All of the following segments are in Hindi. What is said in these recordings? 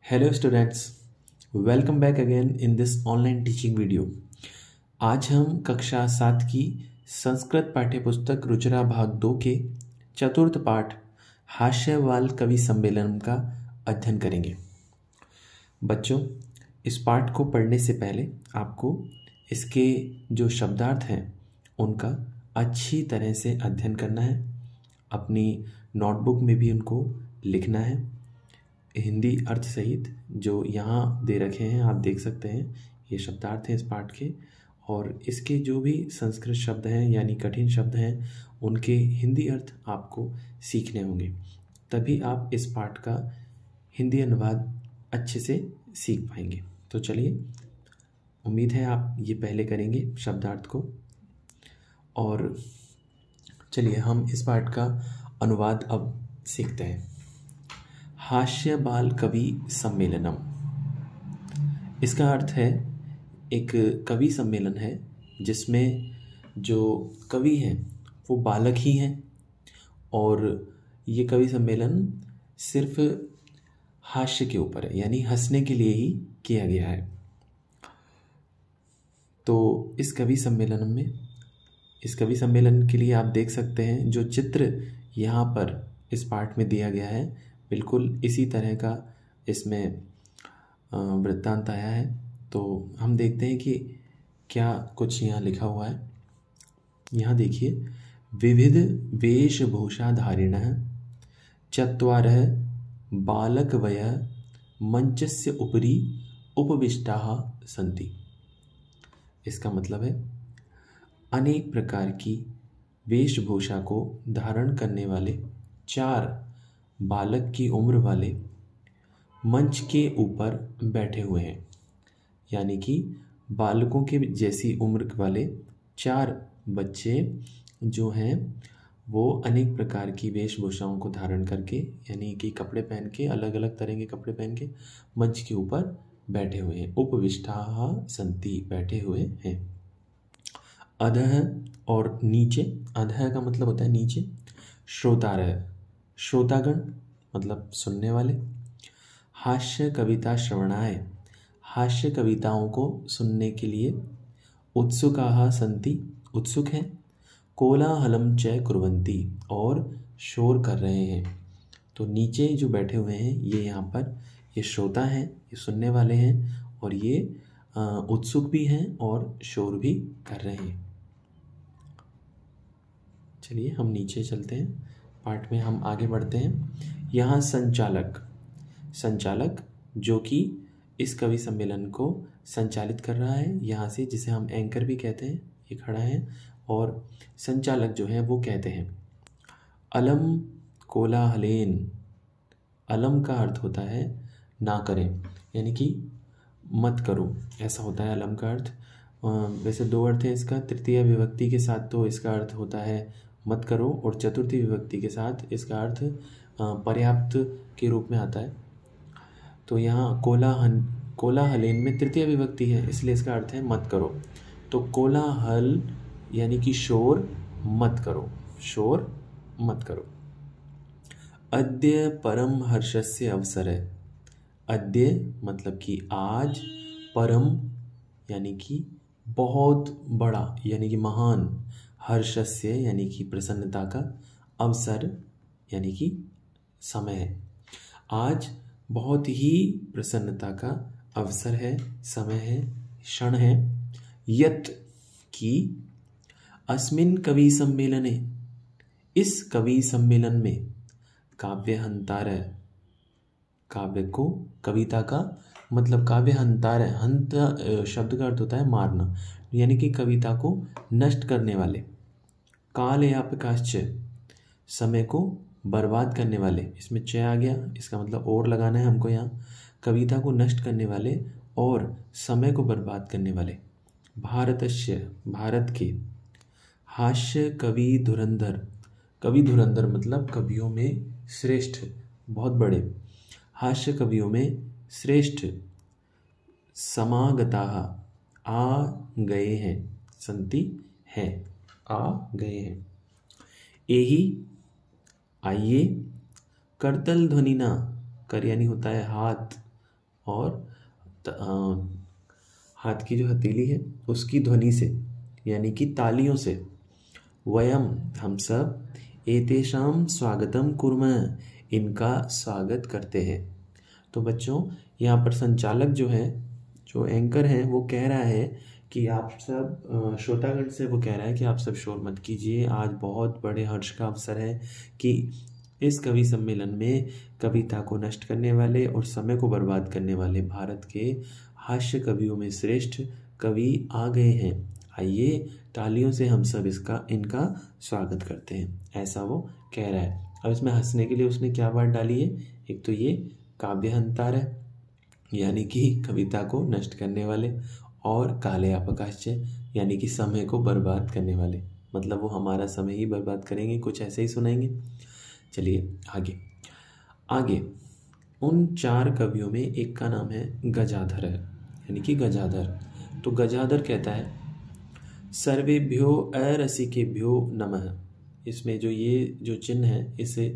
Hello students, welcome back again in this online teaching video. आज हम कक्षा 7 की संस्कृत पाठ्यपुस्तक रुचिरा भाग 2 के चतुर्थ पाठ हास्यवाल कवि सम्मेलन का अध्ययन करेंगे। बच्चों, इस पाठ को पढ़ने से पहले आपको इसके जो शब्दार्थ हैं उनका अच्छी तरह से अध्ययन करना है। अपनी नोटबुक में भी उनको लिखना है, हिंदी अर्थ सहित। जो यहाँ दे रखे हैं आप देख सकते हैं, ये शब्दार्थ हैं इस पाठ के, और इसके जो भी संस्कृत शब्द हैं यानी कठिन शब्द हैं उनके हिंदी अर्थ आपको सीखने होंगे, तभी आप इस पाठ का हिंदी अनुवाद अच्छे से सीख पाएंगे। तो चलिए, उम्मीद है आप ये पहले करेंगे शब्दार्थ को। और चलिए हम इस पाठ का अनुवाद अब सीखते हैं। हास्य बाल कवि सम्मेलनम, इसका अर्थ है एक कवि सम्मेलन है जिसमें जो कवि हैं वो बालक ही हैं, और ये कवि सम्मेलन सिर्फ हास्य के ऊपर है, यानी हंसने के लिए ही किया गया है। तो इस कवि सम्मेलन के लिए आप देख सकते हैं जो चित्र यहाँ पर इस पाठ में दिया गया है, बिल्कुल इसी तरह का इसमें वृत्तांत आया है। तो हम देखते हैं कि क्या कुछ यहाँ लिखा हुआ है। यहाँ देखिए, विविध वेशभूषाधारिणः चत्वारः बालकवयः मंचस्य उपरि उपविष्टाः सन्ति। इसका मतलब है अनेक प्रकार की वेशभूषा को धारण करने वाले 4 बालक की उम्र वाले मंच के ऊपर बैठे हुए हैं, यानी कि बालकों के जैसी उम्र वाले 4 बच्चे जो हैं वो अनेक प्रकार की वेशभूषाओं को धारण करके, यानी कि कपड़े पहन के, अलग अलग तरह के कपड़े पहन के मंच के ऊपर बैठे हुए हैं। उपविष्टाः सन्ति, बैठे हुए हैं। अधः और नीचे, अधः का मतलब होता है नीचे। श्रोतारः, श्रोतागण मतलब सुनने वाले। हास्य कविता श्रवणाय, हास्य कविताओं को सुनने के लिए। उत्सुकाः सन्ति, उत्सुक हैं। कोलाहलम च कुर्वन्ति, और शोर कर रहे हैं। तो नीचे जो बैठे हुए हैं ये यहाँ पर ये श्रोता हैं, ये सुनने वाले हैं, और ये उत्सुक भी हैं और शोर भी कर रहे हैं। चलिए हम नीचे चलते हैं, पाठ में हम आगे बढ़ते हैं। यहाँ संचालक जो कि इस कवि सम्मेलन को संचालित कर रहा है, यहाँ से जिसे हम एंकर भी कहते हैं, ये खड़ा है, और संचालक जो है वो कहते हैं अलम कोलाहलेन। अलम का अर्थ होता है ना करें, यानी कि मत करो, ऐसा होता है अलम का अर्थ। वैसे 2 अर्थ है इसका। तृतीय विभक्ति के साथ तो इसका अर्थ होता है मत करो, और चतुर्थी विभक्ति के साथ इसका अर्थ पर्याप्त के रूप में आता है। तो यहाँ कोलाहलेन में तृतीय विभक्ति है, इसलिए इसका अर्थ है मत करो। तो कोलाहल यानी कि शोर मत करो, शोर मत करो। अद्य परम हर्षस्य अवसरः, अद्य मतलब कि आज, परम यानी कि बहुत बड़ा यानी कि महान, हर्षस्य यानी कि प्रसन्नता का, अवसर यानी कि समय है। आज बहुत ही प्रसन्नता का अवसर है, समय है, क्षण है। यत् की अस्मिन् कवि सम्मेलने, इस कवि सम्मेलन में, काव्यहंतार, काव्य को, कविता का मतलब काव्यहंतार, हंत शब्द का अर्थ होता है मारना, यानी कि कविता को नष्ट करने वाले। कालयापकाश्च, समय को बर्बाद करने वाले, इसमें च आ गया, इसका मतलब और लगाना है हमको यहाँ। कविता को नष्ट करने वाले और समय को बर्बाद करने वाले। भारतस्य, भारत के। हास्य कवि धुरंधर, कवि धुरंधर मतलब कवियों में श्रेष्ठ, बहुत बड़े। हास्य कवियों में श्रेष्ठ। समागताः, आ गए हैं, सन्ति है, आ गए हैं। एहि, आइए। करतल ध्वनिना, कर यानी होता है हाथ, और हाथ की जो हथेली है उसकी ध्वनि से, यानी कि तालियों से, वयम हम सब, एतेषाम स्वागतम कुर्मः इनका स्वागत करते हैं। तो बच्चों यहाँ पर संचालक जो है, जो एंकर है, वो कह रहा है कि आप सब श्रोतागण से वो कह रहा है कि आप सब शोर मत कीजिए, आज बहुत बड़े हर्ष का अवसर है कि इस कवि सम्मेलन में कविता को नष्ट करने वाले और समय को बर्बाद करने वाले भारत के हास्य कवियों में श्रेष्ठ कवि आ गए हैं। आइए तालियों से हम सब इनका स्वागत करते हैं, ऐसा वो कह रहा है। अब इसमें हंसने के लिए उसने क्या बात डाली है, एक तो ये काव्यहंतार है, यानी कि कविता को नष्ट करने वाले, और काले अपकाश्य यानी कि समय को बर्बाद करने वाले, मतलब वो हमारा समय ही बर्बाद करेंगे, कुछ ऐसे ही सुनाएंगे। चलिए आगे उन 4 कवियों में एक का नाम है गजाधर है, यानी कि गजाधर। तो गजाधर कहता है सर्वेभ्यो अरसिकेभ्यो नमः। इसमें जो ये जो चिन्ह है इसे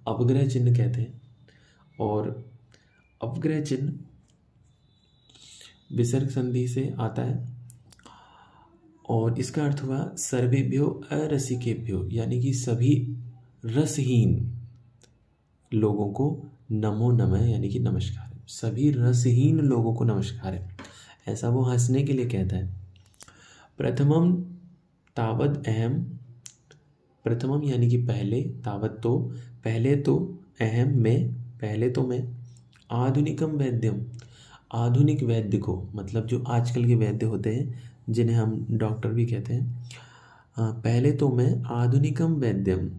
अपग्रह चिन्ह कहते हैं, और अपग्रह चिन्ह विसर्ग संधि से आता है, और इसका अर्थ हुआ सर्वेभ्यो अरसिकेभ्यो, यानी कि सभी रसहीन लोगों को नमो नमः, यानी कि नमस्कार है, सभी रसहीन लोगों को नमस्कार है, ऐसा वो हंसने के लिए कहता है। प्रथमम तावद अहम, प्रथमम यानी कि पहले, तावत तो पहले, तो अहम में पहले, तो मैं, आधुनिकम वैद्यम, आधुनिक वैद्य को, मतलब जो आजकल के वैद्य होते हैं जिन्हें हम डॉक्टर भी कहते हैं, पहले तो मैं आधुनिकम वैद्यम,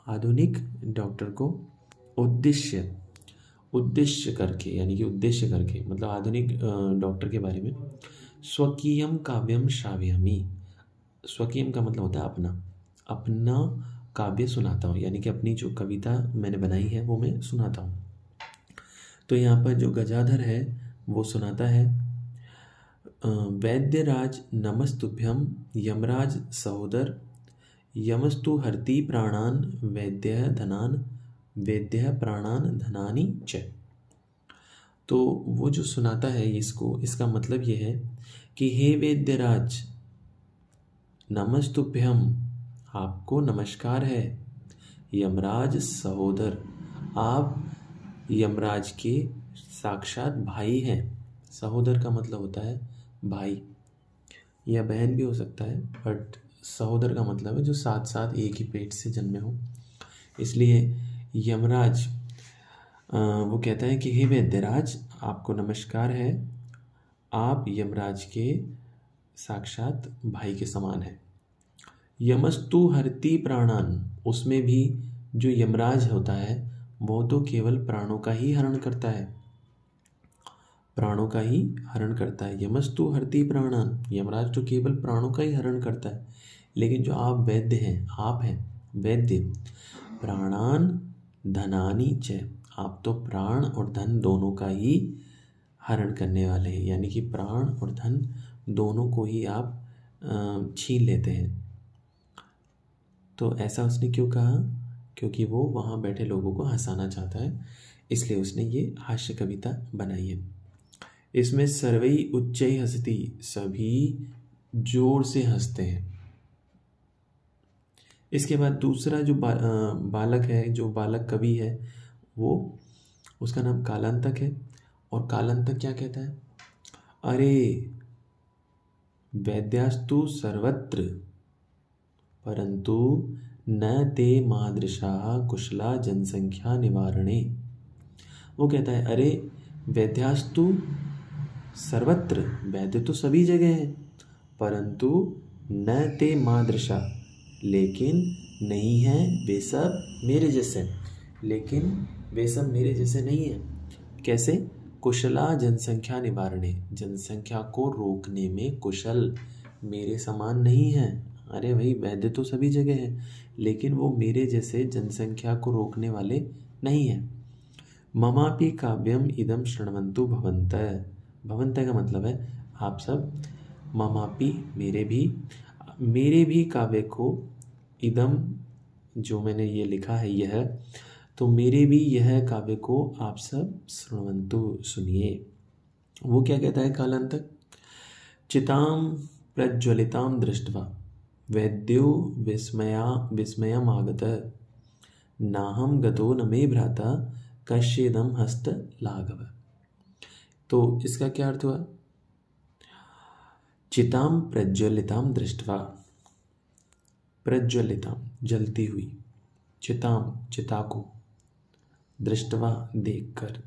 आधुनिक डॉक्टर को उद्देश्य करके, यानी कि उद्देश्य करके, मतलब आधुनिक डॉक्टर के बारे में, स्वकीयम काव्यम श्रावयामि। स्वकीयम का मतलब होता है अपना काव्य सुनाता हूँ, यानी कि अपनी जो कविता मैंने बनाई है वो मैं सुनाता हूँ। तो यहाँ पर जो गजाधर है वो सुनाता है वैद्यराज नमस्तुभ्यम यमराज सहोदर, यमस्तु हरति प्राणान वैद्य प्राणान धनानि च। तो वो जो सुनाता है इसको, इसका मतलब ये है कि हे वैद्यराज नमस्तुभ्यम, आपको नमस्कार है, यमराज सहोदर, आप यमराज के साक्षात भाई हैं। सहोदर का मतलब होता है भाई या बहन भी हो सकता है, बट सहोदर का मतलब है जो साथ साथ एक ही पेट से जन्मे हो। इसलिए यमराज वो कहता है कि हे वैद्यराज, आपको नमस्कार है, आप यमराज के साक्षात भाई के समान है। यमस्तु हरति प्राणान, उसमें भी जो यमराज होता है वो तो केवल प्राणों का ही हरण करता है, प्राणों का ही हरण करता है। यमस्तु हरति प्राणान, यमराज तो केवल प्राणों का ही हरण करता है, लेकिन जो आप वैद्य हैं, आप हैं वैद्य, प्राणान धनानि च, आप तो प्राण और धन दोनों का ही हरण करने वाले हैं, यानी कि प्राण और धन दोनों को ही आप छीन लेते हैं। तो ऐसा उसने क्यों कहा, क्योंकि वो वहाँ बैठे लोगों को हंसाना चाहता है, इसलिए उसने ये हास्य कविता बनाई है। इसमें सर्वई उच्चई हंसती, सभी जोर से हंसते हैं। इसके बाद दूसरा जो बालक है, जो बालक कवि है, वो उसका नाम कालांतक है, और कालांतक क्या कहता है, अरे वैद्यास्तु सर्वत्र परंतु न ते मादृशा कुशला जनसंख्या निवारणे। वो कहता है अरे वैद्यास्तु सर्वत्र, वैद्य तो सभी जगह है, परंतु न ते मादृशा, लेकिन नहीं है वे सब मेरे जैसे, लेकिन वे सब मेरे जैसे नहीं है। कैसे, कुशला जनसंख्या निवारणे, जनसंख्या को रोकने में कुशल मेरे समान नहीं है। अरे भाई वैद्य तो सभी जगह है, लेकिन वो मेरे जैसे जनसंख्या को रोकने वाले नहीं है। ममापि काव्यम इदम शृण्वन्तु भवन्तः, भवन्तः का मतलब है आप सब, ममापि मेरे भी काव्य को, इदम जो मैंने ये लिखा है यह, तो मेरे भी यह काव्य को आप सब शृण्वन्तु सुनिए। वो क्या कहता है कालांतक, चिताम प्रज्वलिताम दृष्ट्वा वैद्यो विस्मयमागत नाहम गतो न मे भ्राता कश्येदम हस्त लाघव। तो इसका क्या अर्थ हुआ, चिताम प्रज्वलिताम दृष्ट्वा, प्रज्वलिताम जलती हुई, चिताम चिता को, दृष्टवा देखकर,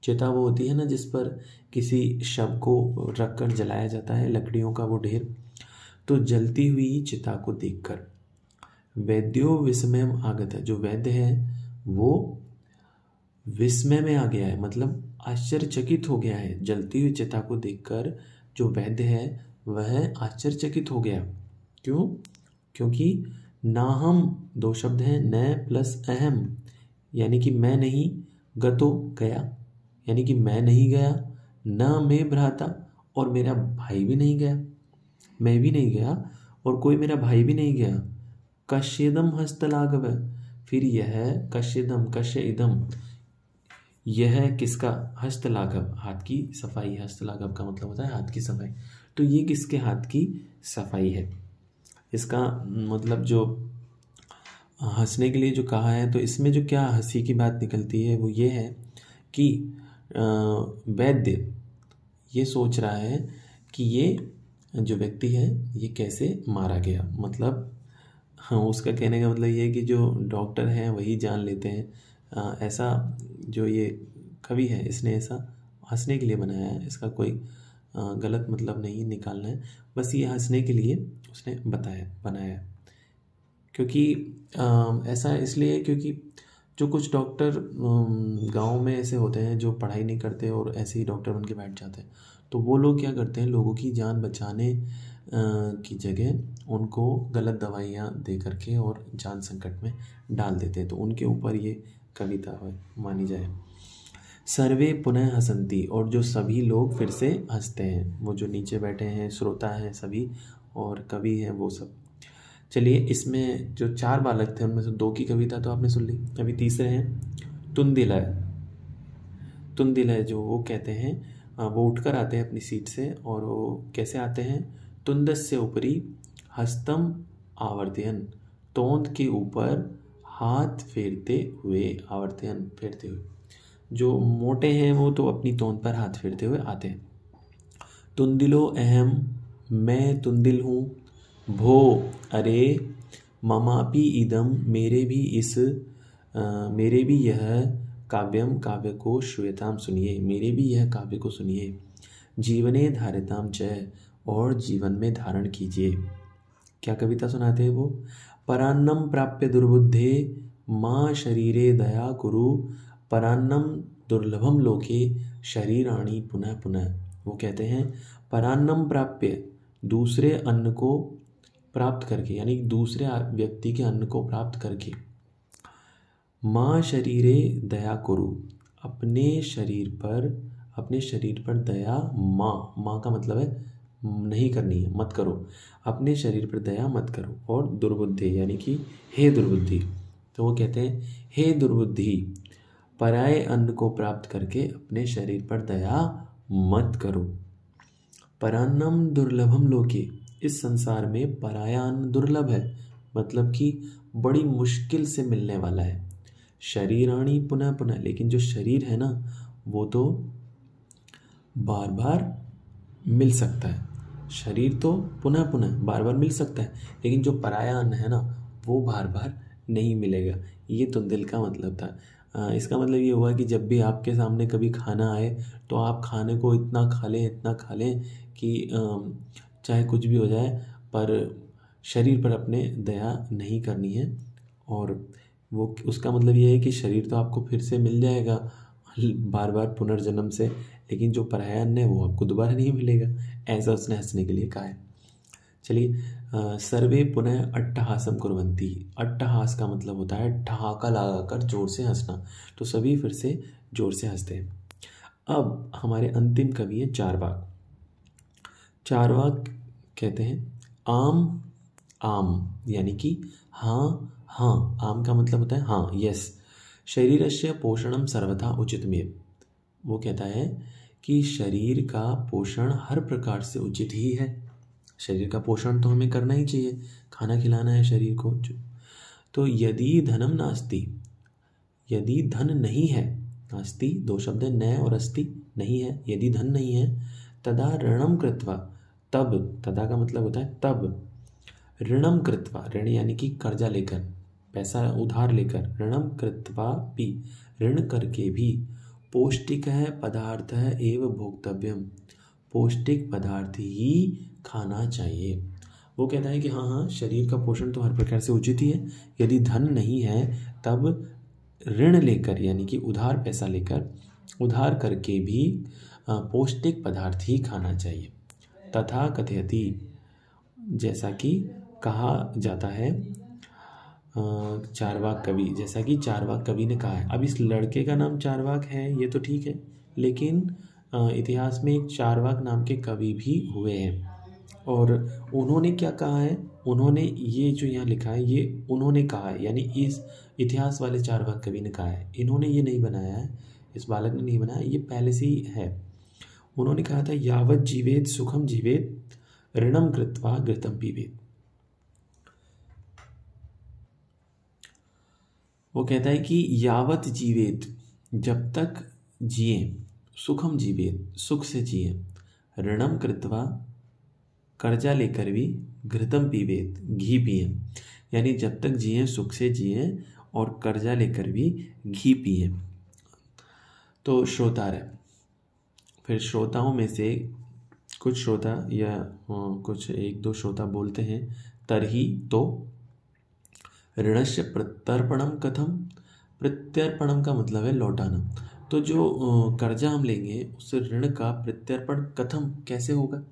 चिता वो होती है ना जिस पर किसी शव को रखकर जलाया जाता है, लकड़ियों का वो ढेर, तो जलती हुई चिता को देखकर वैद्यो विस्मय आगत है, जो वैद्य है वो विस्मय में आ गया है, मतलब आश्चर्यचकित हो गया है। जलती हुई चिता को देखकर जो वैद्य है वह आश्चर्यचकित हो गया। क्यों, क्योंकि नाहम दो शब्द हैं, न प्लस अहम, यानी कि मैं नहीं, गतो गया, यानी कि मैं नहीं गया, न मैं भ्राता और मेरा भाई भी नहीं गया, मैं भी नहीं गया और कोई मेरा भाई भी नहीं गया। कश्येदम हस्तलाघव, फिर यह कश्येदम, कश्य इदम, यह किसका, हस्तलाघव हाथ की सफाई, हस्तलाघव का मतलब होता है हाथ की सफाई, तो ये किसके हाथ की सफाई है। इसका मतलब जो हंसने के लिए जो कहा है, तो इसमें जो क्या हंसी की बात निकलती है वो ये है कि वैद्य ये सोच रहा है कि ये जो व्यक्ति है ये कैसे मारा गया, मतलब हाँ, उसका कहने का मतलब ये है कि जो डॉक्टर हैं वही जान लेते हैं। ऐसा जो ये कवि है इसने ऐसा हंसने के लिए बनाया है, इसका कोई गलत मतलब नहीं निकालना है, बस ये हंसने के लिए उसने बनाया। क्योंकि ऐसा इसलिए क्योंकि जो कुछ डॉक्टर गांव में ऐसे होते हैं जो पढ़ाई नहीं करते और ऐसे ही डॉक्टर बन के बैठ जाते हैं, तो वो लोग क्या करते हैं, लोगों की जान बचाने की जगह उनको गलत दवाइयाँ दे करके और जान संकट में डाल देते हैं। तो उनके ऊपर ये कविता मानी जाए। सर्वे पुनः हसंती, और जो सभी लोग फिर से हंसते हैं, वो जो नीचे बैठे हैं श्रोता हैं सभी और कवि हैं वो सब। चलिए, इसमें जो 4 बालक थे उनमें से 2 की कविता तो आपने सुन ली, अभी तीसरे हैं तुंदिलय जो वो कहते हैं, वो उठकर आते हैं अपनी सीट से और वो कैसे आते हैं, तुंदस्य ऊपरी हस्तम आवर्तयन, तोंद के ऊपर हाथ फेरते हुए, आवर्तयन फेरते हुए, जो मोटे हैं वो तो अपनी तोंद पर हाथ फेरते हुए आते हैं। तुंदिलो अहम, मैं तुंदिल हूँ, भो अरे ममापि इदम, मेरे भी यह काव्यम, काव्य को श्वेताम सुनिए, मेरे भी यह काव्य को सुनिए, जीवने धारिताम च, और जीवन में धारण कीजिए। क्या कविता सुनाते हैं वो, परान्नम प्राप्य दुर्बुद्धे माँ शरीरे दया कुरु, परान्नम दुर्लभम लोके शरीराणि पुनः पुनः। वो कहते हैं परान्नम प्राप्य, दूसरे अन्न को प्राप्त करके, यानी दूसरे व्यक्ति के अन्न को प्राप्त करके, माँ शरीरे दया कुरु, अपने शरीर पर दया, माँ का मतलब है नहीं करनी है, मत करो, अपने शरीर पर दया मत करो, और दुर्बुद्धि यानी कि हे दुर्बुद्धि, तो वो कहते हैं हे दुर्बुद्धि, पराये अन्न को प्राप्त करके अपने शरीर पर दया मत करो। परान्नम दुर्लभम लोके, इस संसार में पराया अन्न दुर्लभ है, मतलब कि बड़ी मुश्किल से मिलने वाला है। शरीराणि पुनः पुनः, लेकिन जो शरीर है ना वो तो बार बार मिल सकता है, शरीर तो पुनः पुनः बार बार मिल सकता है, लेकिन जो पराया अन्न है ना वो बार बार नहीं मिलेगा। ये तुंदिल का मतलब था। इसका मतलब ये हुआ कि जब भी आपके सामने कभी खाना आए तो आप खाने को इतना खा लें कि चाहे कुछ भी हो जाए, पर शरीर पर अपने दया नहीं करनी है। और वो उसका मतलब ये है कि शरीर तो आपको फिर से मिल जाएगा बार बार पुनर्जन्म से, लेकिन जो पराया अन्न है वो आपको दोबारा नहीं मिलेगा। ऐसा उसने हंसने के लिए कहा है। चलिए, सर्वे पुनः अट्टहासम कुर्वन्ति, अट्टहास का मतलब होता है ठहाका लगाकर जोर से हंसना, तो सभी फिर से जोर से हंसते हैं। अब हमारे अंतिम कवि है चारवाक। चारवाक कहते हैं आम आम, यानी कि हाँ हाँ, आम का मतलब होता है हाँ, यस, शरीरस्य पोषणम सर्वथा उचितमेव। वो कहता है कि शरीर का पोषण हर प्रकार से उचित ही है। शरीर का पोषण तो हमें करना ही चाहिए, खाना खिलाना है शरीर को। तो यदि धनम नास्ति, यदि धन नहीं है, नास्ति दो शब्द है, न और अस्ति, नहीं है, यदि धन नहीं है, तदा ऋणम कृत्वा, तब, तदा का मतलब होता है तब, ऋणम कृत्वा, ऋण यानी कि कर्जा लेकर, पैसा उधार लेकर, ऋणम कृत्वा भी, ऋण करके भी, पौष्टिक है पदार्थ है एवं भोक्तव्यम, पौष्टिक पदार्थ ही खाना चाहिए। वो कहता है कि हाँ हाँ, शरीर का पोषण तो हर प्रकार से उचित ही है, यदि धन नहीं है तब ऋण लेकर यानी कि उधार पैसा लेकर, उधार करके भी पौष्टिक पदार्थ ही खाना चाहिए। तथा कथयति, जैसा कि कहा जाता है, चारवाक कवि, जैसा कि चारवाक कवि ने कहा है। अब इस लड़के का नाम चारवाक है ये तो ठीक है, लेकिन इतिहास में एक चारवाक नाम के कवि भी हुए हैं, और उन्होंने क्या कहा है, उन्होंने ये जो यहाँ लिखा है ये उन्होंने कहा है, यानी इस इतिहास वाले चारवाक कवि ने कहा है, इन्होंने ये नहीं बनाया है, इस बालक ने नहीं बनाया, ये पहले से ही है। उन्होंने कहा था यावत जीवेत सुखम जीवेत ऋणम कृत्वा घृतम पीवेत। वो कहता है कि यावत जीवेत, जब तक जिए, सुखम जीवेत, सुख से जिए, ऋणम कृत्वा, कर्जा लेकर भी, घृतम पीवेत, घी पिए, यानी जब तक जिए सुख से जिए और कर्जा लेकर भी घी पिए। तो श्रोता है, फिर श्रोताओं में से कुछ श्रोता या कुछ एक दो श्रोता बोलते हैं, तरही तो ऋणस्य प्रत्यर्पणम कथम, प्रत्यर्पणम का मतलब है लौटाना, तो जो कर्जा हम लेंगे उस ऋण का प्रत्यर्पण कथम, कैसे होगा।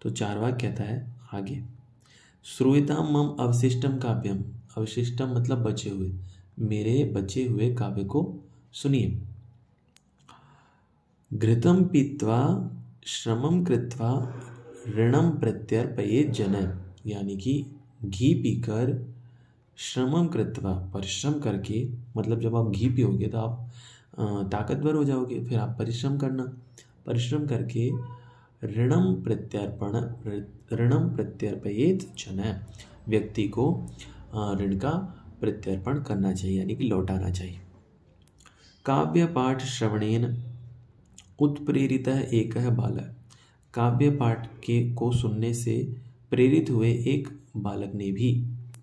तो चारवाक कहता है आगे, श्रूयताम मम अवशिष्टम काव्यम, अवशिष्टम मतलब बचे हुए, मेरे बचे हुए काव्य को सुनिए। घृतम पीत्वा श्रमम कृत्वा ऋणम प्रत्यर्पयेत जन, यानी कि घी पीकर, श्रमम कृत्वा परिश्रम करके, मतलब जब आप घी पियोगे तो आप ताकतवर हो जाओगे, फिर आप परिश्रम करना, परिश्रम करके ऋणम प्रत्यर्पयेत जन, व्यक्ति को ऋण का प्रत्यर्पण करना चाहिए यानी कि लौटाना चाहिए। काव्य पाठ श्रवणेन उत्प्रेरित एक बालक, काव्य पाठ के को सुनने से प्रेरित हुए एक बालक ने भी,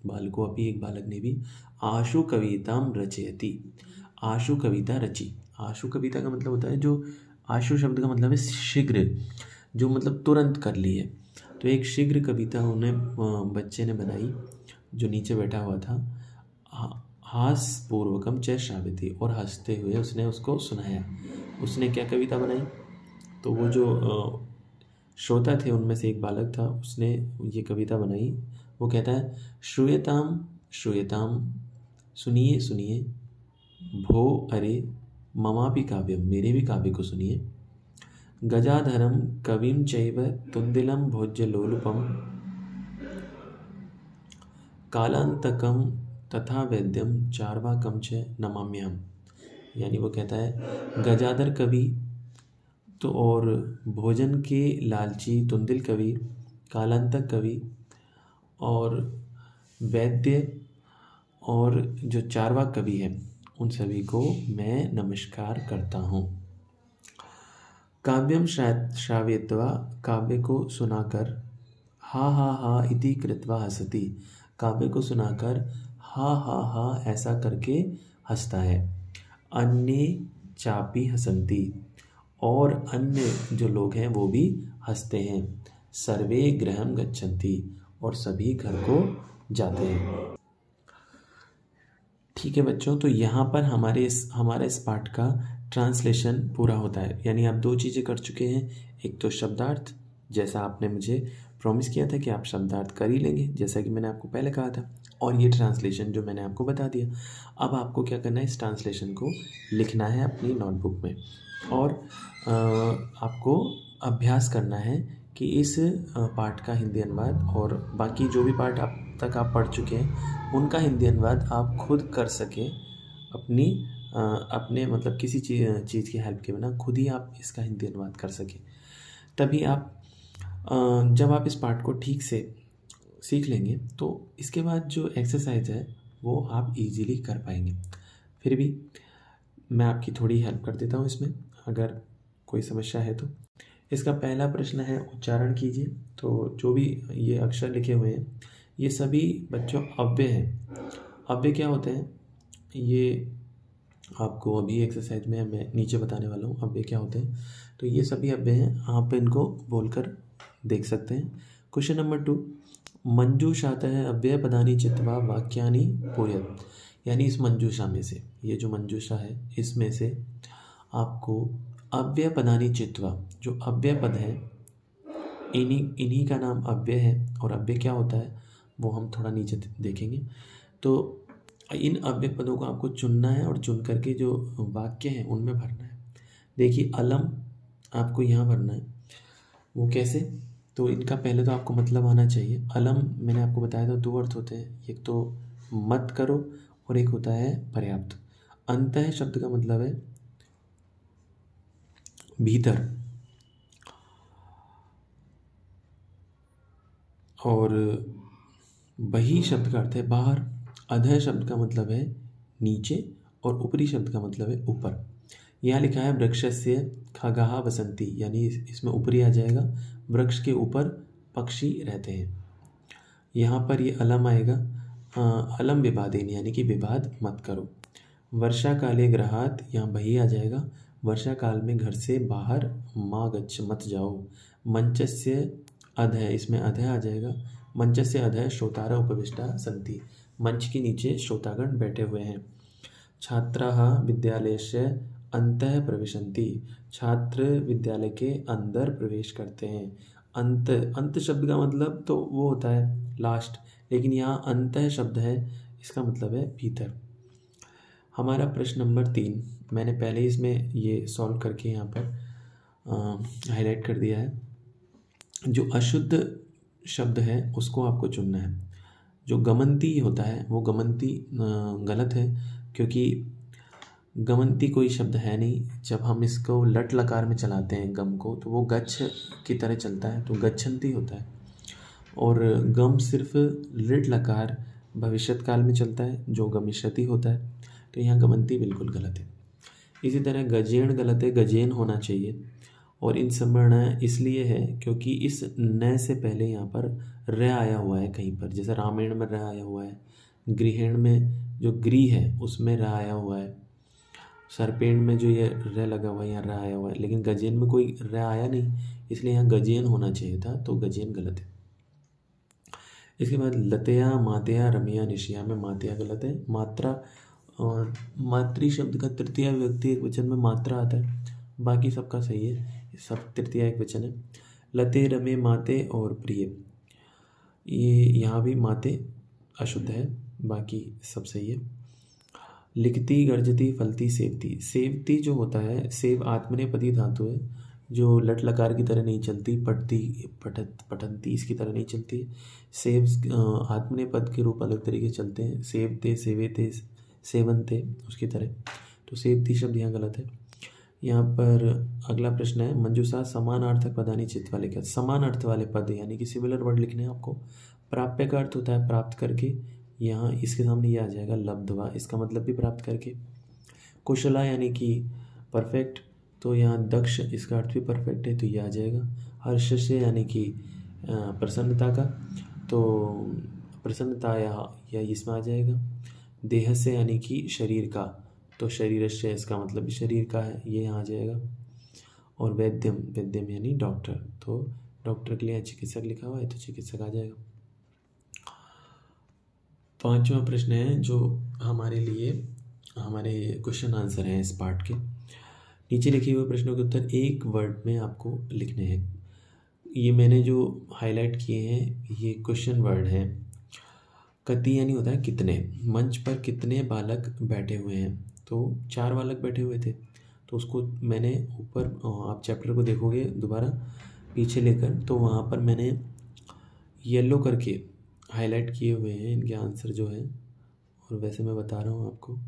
बालको अपि एक बालक ने भी, आशु कविताम रचयति, आशु कविता रची। आशु कविता का मतलब होता है, जो आशु शब्द का मतलब है शीघ्र, जो मतलब तुरंत कर ली है। तो एक शीघ्र कविता उन्हें बच्चे ने बनाई, जो नीचे बैठा हुआ था, हास पूर्वकम च श्रावती, और हंसते हुए उसने उसको सुनाया। उसने क्या कविता बनाई, तो वो जो श्रोता थे उनमें से एक बालक था, उसने ये कविता बनाई। वो कहता है श्रूयताम श्रूयताम, सुनिए सुनिए, भो अरे ममापि काव्यम, मेरे भी काव्य को सुनिए, गजाधरम कविम चैव तुंदिलम भोज्य लोलुपम, कालांतकम तथा वैद्यम चार्वाकम च नमाम्यहम, यानी वो कहता है गजाधर कवि तो और भोजन के लालची तुंदिल कवि, कालांतक कवि और वैद्य और जो चारवाक कवि है, उन सभी को मैं नमस्कार करता हूँ। काव्यम श्रावयित्वा, काव्य को सुनाकर, हा हा हा इति कृत्वा हसति, काव्य को सुनाकर हा हा हा ऐसा करके हंसता है। अन्य चापी हसंती, और अन्य जो लोग हैं वो भी हंसते हैं। सर्वे गृहं गच्छन्ति, और सभी घर को जाते हैं। ठीक है बच्चों, तो यहाँ पर हमारे इस पाठ का ट्रांसलेशन पूरा होता है। यानी आप दो चीज़ें कर चुके हैं, एक तो शब्दार्थ, जैसा आपने मुझे प्रॉमिस किया था कि आप शब्दार्थ कर ही लेंगे, जैसा कि मैंने आपको पहले कहा था, और ये ट्रांसलेशन जो मैंने आपको बता दिया। अब आपको क्या करना है, इस ट्रांसलेशन को लिखना है अपनी नोटबुक में, और आपको अभ्यास करना है कि इस पाठ का हिंदी अनुवाद और बाकी जो भी पाठ अब तक आप पढ़ चुके हैं उनका हिंदी अनुवाद आप खुद कर सकें अपनी अपने मतलब किसी चीज़ की हेल्प के बिना खुद ही आप इसका हिंदी अनुवाद कर सकें। तभी आप जब आप इस पार्ट को ठीक से सीख लेंगे तो इसके बाद जो एक्सरसाइज है वो आप इजीली कर पाएंगे। फिर भी मैं आपकी थोड़ी हेल्प कर देता हूँ इसमें, अगर कोई समस्या है तो। इसका पहला प्रश्न है उच्चारण कीजिए। तो जो भी ये अक्षर लिखे हुए हैं ये सभी बच्चों अव्यय हैं। अव्यय क्या होते हैं ये आपको अभी एक्सरसाइज में मैं नीचे बताने वाला हूँ अव्यय क्या होते हैं। तो ये सभी अव्यय हैं, आप इनको बोलकर देख सकते हैं। क्वेश्चन नंबर 2, मंजूषातः अव्यय पदानि चित्वा वाक्यानि पूरयत। यानी इस मंजूषा में से, ये जो मंजूषा है इसमें से आपको अव्यय पदानि चित्वा, जो अव्यय पद है इन्हीं का नाम अव्यय है। और अव्यय क्या होता है वो हम थोड़ा नीचे देखेंगे। तो इन अव्यय पदों को आपको चुनना है और चुन करके जो वाक्य हैं उनमें भरना है। देखिए अलम आपको यहाँ भरना है, वो कैसे? तो इनका पहले तो आपको मतलब आना चाहिए। अलम मैंने आपको बताया था 2 अर्थ होते हैं, एक तो मत करो और एक होता है पर्याप्त। अंतः शब्द का मतलब है भीतर, और बही शब्द का अर्थ है बाहर। अधः शब्द का मतलब है नीचे और ऊपरी शब्द का मतलब है ऊपर। यहाँ लिखा है वृक्षस्य खगाः वसंती, यानी इसमें ऊपरी आ जाएगा, वृक्ष के ऊपर पक्षी रहते हैं। यहाँ पर ये अलम आएगा, अलम विवादेन, यानी कि विवाद मत करो। वर्षा काले गृहात्, यहाँ बही आ जाएगा, वर्षा काल में घर से बाहर मा गच्छ, मत जाओ। मंचस्य अधः, इसमें अधः आ जाएगा, मंचस्य अधः श्रोतारः उपविष्टाः सन्ति, मंच के नीचे श्रोतागण बैठे हुए हैं। छात्राः विद्यालयस्य अन्तः प्रविशन्ति, छात्र विद्यालय के अंदर प्रवेश करते हैं। अंत शब्द का मतलब तो वो होता है लास्ट, लेकिन यहाँ अंतः शब्द है, इसका मतलब है भीतर। हमारा प्रश्न नंबर 3 मैंने पहले ही इसमें ये सॉल्व करके यहाँ पर हाईलाइट कर दिया है। जो अशुद्ध शब्द है उसको आपको चुनना है। जो गमंती होता है वो गमंती गलत है, क्योंकि गमंती कोई शब्द है नहीं। जब हम इसको लट लकार में चलाते हैं गम को तो वो गच्छ की तरह चलता है, तो गच्छन्ति होता है। और गम सिर्फ लिट लकार भविष्यत काल में चलता है जो गमिष्यति होता है, तो यहाँ गमंती बिल्कुल गलत है। इसी तरह गजेण गलत है, गजेन होना चाहिए। और इन समर्ण इसलिए है क्योंकि इस न से पहले यहाँ पर र आया हुआ है कहीं पर, जैसे रामायण में र आया हुआ है, गृहिण में जो गृह है उसमें र आया हुआ है, सरपेण में जो ये र लगा हुआ है यहाँ र आया हुआ है, लेकिन गजेन में कोई र आया नहीं, इसलिए यहाँ गजेन होना चाहिए था, तो गजेन गलत है। इसके बाद लतया मातया रमया निशिया में मातया गलत है। मात्रा और मातृ शब्द का तृतीय व्यक्ति एक वचन में मात्रा आता है, बाकी सबका सही है, सब तृतीय एक वचन है। लते रमे माते और प्रिय, ये यहाँ भी माते अशुद्ध है, बाकी सब सही है। लिखती गर्जती फलती सेवती, सेवती जो होता है सेव आत्मनेपदी धातु है, जो लट लकार की तरह नहीं चलती, पढ़ती पठनती इसकी तरह नहीं चलती। सेव आत्मनेपद के रूप अलग तरीके चलते हैं, सेवते सेवेते सेवनते उसकी तरह, तो सेवती शब्द यहाँ गलत है। यहाँ पर अगला प्रश्न है मंजूषा समानार्थक पदानि चित्वा लिखा। समान अर्थ वाले पद यानी कि सिमिलर वर्ड लिखने हैं आपको। प्राप्य का अर्थ होता है प्राप्त करके, यहाँ इसके सामने ये आ जाएगा लब्धवा, इसका मतलब भी प्राप्त करके। कुशला यानी कि परफेक्ट, तो यहाँ दक्ष इसका अर्थ भी परफेक्ट है, तो ये आ जाएगा। हर्षस्य यानी कि प्रसन्नता का, तो प्रसन्नता या इसमें आ जाएगा। देहस्य यानी कि शरीर का, तो शरीरस्य इसका मतलब भी शरीर का है, ये यहाँ आ जाएगा। और वैद्यम, वैद्यम यानी डॉक्टर, तो डॉक्टर के लिए चिकित्सक लिखा हुआ है तो चिकित्सक आ जाएगा। 5वां प्रश्न है जो हमारे लिए हमारे क्वेश्चन आंसर हैं इस पार्ट के। नीचे लिखे हुए प्रश्नों के उत्तर एक वर्ड में आपको लिखने हैं। ये मैंने जो हाईलाइट किए हैं ये क्वेश्चन वर्ड हैं। कति यानी होता है कितने, मंच पर कितने बालक बैठे हुए हैं, तो 4 बालक बैठे हुए थे, तो उसको मैंने ऊपर, आप चैप्टर को देखोगे दोबारा पीछे लेकर, तो वहाँ पर मैंने येलो करके हाईलाइट किए हुए हैं इनके आंसर जो है। और वैसे मैं बता रहा हूँ आपको,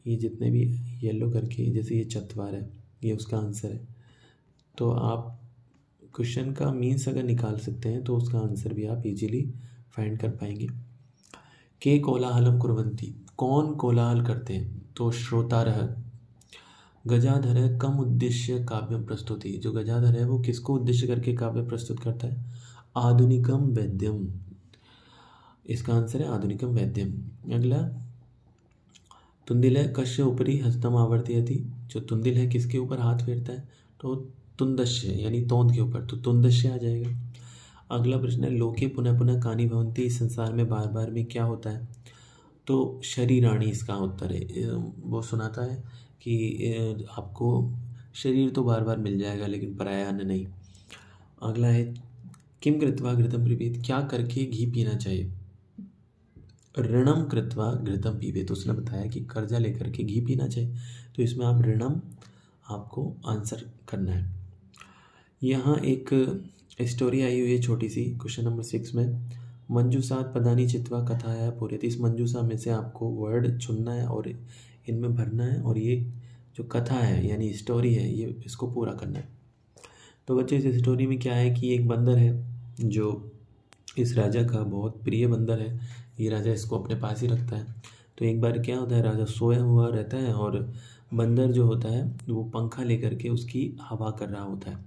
ये जितने भी येलो करके, जैसे ये चत्वार है, ये उसका आंसर है। तो आप क्वेश्चन का मीन्स अगर निकाल सकते हैं तो उसका आंसर भी आप इजीली फाइंड कर पाएंगे। के कोलाहलम कुर्वन्ति, कौन कोलाहल करते हैं? तो श्रोतारः। गजाधर कम उद्देश्य काव्यम प्रस्तुति, जो गजाधर है वो किसको उद्देश्य करके काव्य प्रस्तुत करता है? आधुनिकम वैद्यम, इसका आंसर है आधुनिकम वैद्यम। अगला, तुंदिल है कश्य ऊपरी हस्तम आवर्तयति, जो तुंदिल है किसके ऊपर हाथ फेरता है? तो तुंदश्य यानी तोंद के ऊपर, तो तुंदश्य आ जाएगा। अगला प्रश्न है, लोके पुनः पुनः कानि भवन्ति, इस संसार में बार बार में क्या होता है? तो शरीराणि इसका उत्तर है। वो सुनाता है कि आपको शरीर तो बार बार मिल जाएगा लेकिन पराया अन्न नहीं। अगला है, किम कृत्वा घृतम पिबेत, क्या करके घी पीना चाहिए? ऋणम कृत्वा घृतम पिबेत, तो उसने बताया कि कर्जा लेकर के घी पीना चाहिए, तो इसमें आप ऋणम आपको आंसर करना है। यहाँ एक स्टोरी आई हुई है छोटी सी, क्वेश्चन नंबर 6 में, मंजूषात पदानी चित्वा कथाया पूरे, इस मंजूषा में से आपको वर्ड चुनना है और इनमें भरना है, और ये जो कथा है यानी स्टोरी है ये इसको पूरा करना है। तो बच्चे, इस स्टोरी में क्या है कि एक बंदर है जो इस राजा का बहुत प्रिय बंदर है, ये राजा इसको अपने पास ही रखता है। तो एक बार क्या होता है, राजा सोया हुआ रहता है और बंदर जो होता है वो पंखा लेकर के उसकी हवा कर रहा होता है,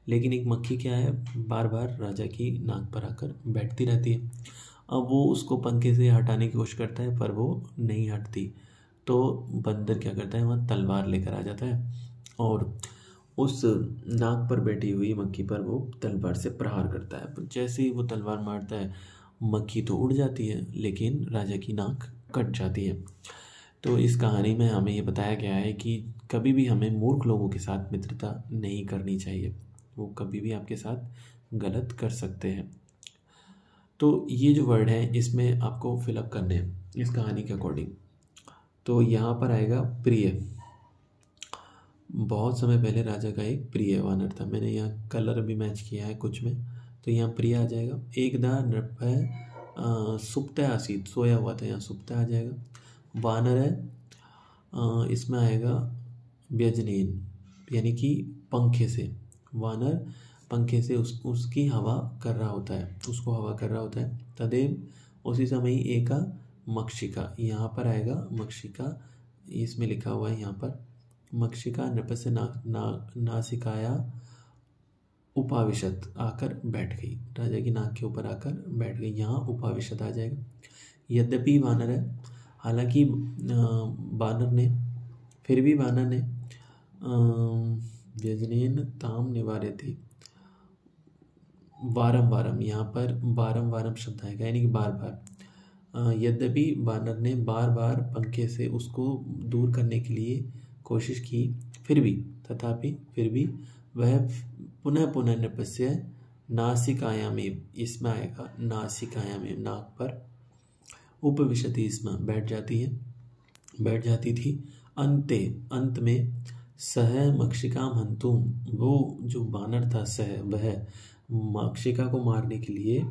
लेकिन एक मक्खी क्या है, बार बार राजा की नाक पर आकर बैठती रहती है। अब वो उसको पंखे से हटाने की कोशिश करता है पर वो नहीं हटती, तो बंदर क्या करता है, वहाँ तलवार लेकर आ जाता है और उस नाक पर बैठी हुई मक्खी पर वो तलवार से प्रहार करता है। जैसे ही वो तलवार मारता है, मक्खी तो उड़ जाती है लेकिन राजा की नाक कट जाती है। तो इस कहानी में हमें ये बताया गया है कि कभी भी हमें मूर्ख लोगों के साथ मित्रता नहीं करनी चाहिए, वो कभी भी आपके साथ गलत कर सकते हैं। तो ये जो वर्ड है इसमें आपको फिलअप करने हैं इस कहानी के अकॉर्डिंग। तो यहाँ पर आएगा प्रिय। बहुत समय पहले राजा का एक प्रिय वानर था, मैंने यहाँ कलर भी मैच किया है कुछ में, तो यहाँ प्रिय आ जाएगा। एकदा नृप सुप्त आसीत, सोया हुआ था, यहाँ सुप्त आ जाएगा। वानर है, इसमें आएगा व्यजनेन यानी कि पंखे से, वानर पंखे से उसकी हवा कर रहा होता है, उसको हवा कर रहा होता है। तदेव, उसी समय ही एका मक्षिका, यहाँ पर आएगा मक्षिका, इसमें लिखा हुआ है यहाँ पर मक्षिका नृपस्य नासिकाया उपाविशत, आकर बैठ गई, राजा की नाक के ऊपर आकर बैठ गई, यहाँ उपाविशत आ जाएगा। यद्यपि वानर है, हालांकि वानर ने, फिर भी वानर ने व्यजनेन ताम निवारे थी, वारम वारम, यहाँ पर वारम वारम शब्द आएगा यानी कि बार बार। यद्यपि वानर ने बार बार पंखे से उसको दूर करने के लिए कोशिश की, फिर भी, तथापि फिर भी वह पुनः पुनः नृपस्य नासिकायामेव, इसमें आएगा नासिकायामेव, नाक पर, उपविशति, इसमें बैठ जाती है, बैठ जाती थी। अंते, अंत में, सह मक्षिकाम हंतुम, वो जो बानर था सह, वह मक्षिका को मारने के लिए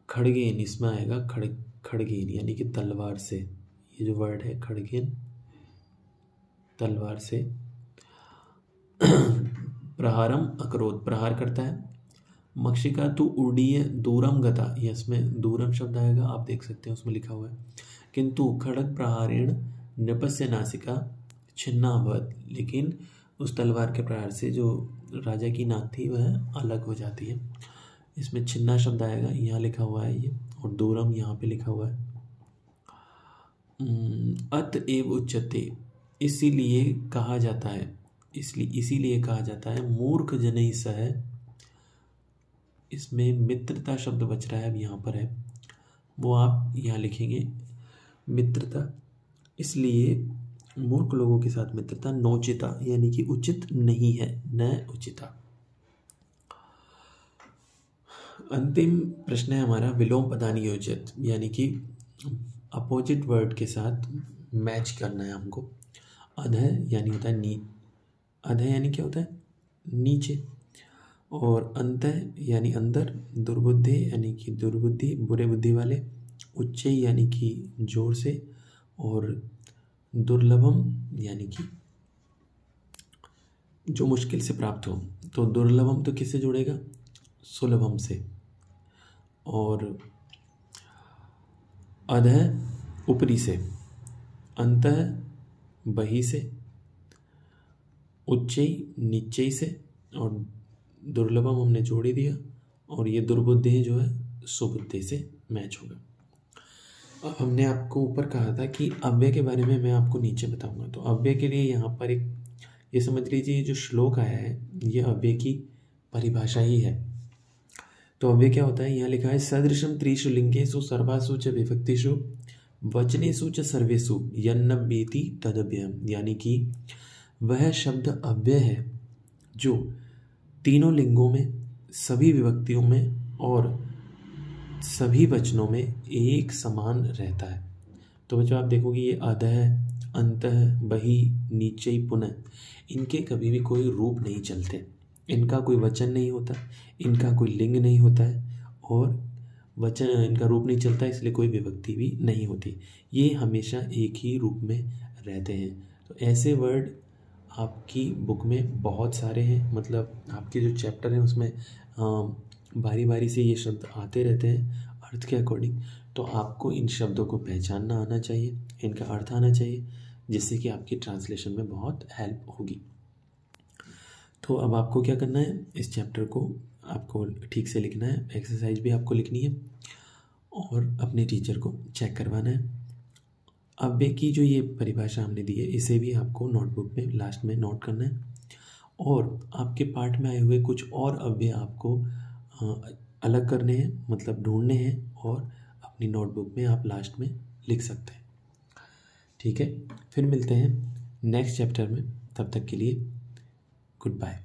खड़गेन, इसमें आएगा खड़गेन यानी कि तलवार से, ये जो वर्ड है खड़गेन, तलवार से प्रहारम अकरोध, प्रहार करता है। मक्षिका तु उड़ीय दूरम गता, ये इसमें दूरम शब्द आएगा, आप देख सकते हैं उसमें लिखा हुआ है। किंतु खड़ग प्रहारेण नृपस्य नासिका छिन्ना अभवत, लेकिन उस तलवार के प्रहार से जो राजा की नाक थी वह अलग हो जाती है, इसमें छिन्ना शब्द आएगा, यहाँ लिखा हुआ है ये, और दूरम यहाँ पे लिखा हुआ है। अतएव उच्यते, इसीलिए कहा जाता है, इसीलिए कहा जाता है, मूर्ख जनै सह, इसमें मित्रता शब्द बच रहा है, अब यहाँ पर है, वो आप यहाँ लिखेंगे मित्रता, इसलिए मूर्ख लोगों के साथ मित्रता नोचिता यानी कि उचित नहीं है, न उचिता। अंतिम प्रश्न है हमारा, विलोम पदानी योजित, यानी कि अपोजिट वर्ड के साथ मैच करना है हमको। अधः यानी होता है अधः यानी क्या होता है, नीचे, और अंतः यानी अंदर, दुर्बुद्धि यानी कि दुर्बुद्धि, बुरे बुद्धि वाले, उच्च यानी कि जोर से, और दुर्लभम यानी कि जो मुश्किल से प्राप्त हो, तो दुर्लभम तो किससे जुड़ेगा? सुलभम से। और अधः ऊपरी से, अंतः बही से, उच्चई नीचे से, और दुर्लभम हमने जोड़ ही दिया। और ये दुर्बुद्धि जो है सुबुद्धि से मैच होगा। अब हमने आपको ऊपर कहा था कि अव्यय के बारे में मैं आपको नीचे बताऊंगा। तो अव्यय के लिए यहाँ पर एक ये समझ लीजिए, जो श्लोक आया है ये अव्यय की परिभाषा ही है। तो अव्यय क्या होता है? यहाँ लिखा है सदृशम त्रिषु लिंगेषु सर्वासु च विभक्तिषु वचनेषु च सर्वेषु यन्न वेति तदव्ययम्। यानी कि वह शब्द अव्यय है जो तीनों लिंगों में, सभी विभक्तियों में और सभी वचनों में एक समान रहता है। तो बच्चों आप देखोगे ये अधः, अंतः, बहि, नीचे, पुनः, इनके कभी भी कोई रूप नहीं चलते, इनका कोई वचन नहीं होता, इनका कोई लिंग नहीं होता है, और वचन इनका रूप नहीं चलता, इसलिए कोई विभक्ति भी नहीं होती। ये हमेशा एक ही रूप में रहते हैं। तो ऐसे वर्ड आपकी बुक में बहुत सारे हैं, मतलब आपके जो चैप्टर हैं उसमें बारी बारी से ये शब्द आते रहते हैं अर्थ के अकॉर्डिंग। तो आपको इन शब्दों को पहचानना आना चाहिए, इनका अर्थ आना चाहिए, जिससे कि आपकी ट्रांसलेशन में बहुत हेल्प होगी। तो अब आपको क्या करना है, इस चैप्टर को आपको ठीक से लिखना है, एक्सरसाइज भी आपको लिखनी है और अपने टीचर को चेक करवाना है। अव्यय की जो ये परिभाषा हमने दी है इसे भी आपको नोटबुक में लास्ट में नोट करना है, और आपके पाठ में आए हुए कुछ और अव्यय आपको अलग करने हैं, मतलब ढूंढने हैं, और अपनी नोटबुक में आप लास्ट में लिख सकते हैं। ठीक है, फिर मिलते हैं नेक्स्ट चैप्टर में। तब तक के लिए गुड बाय।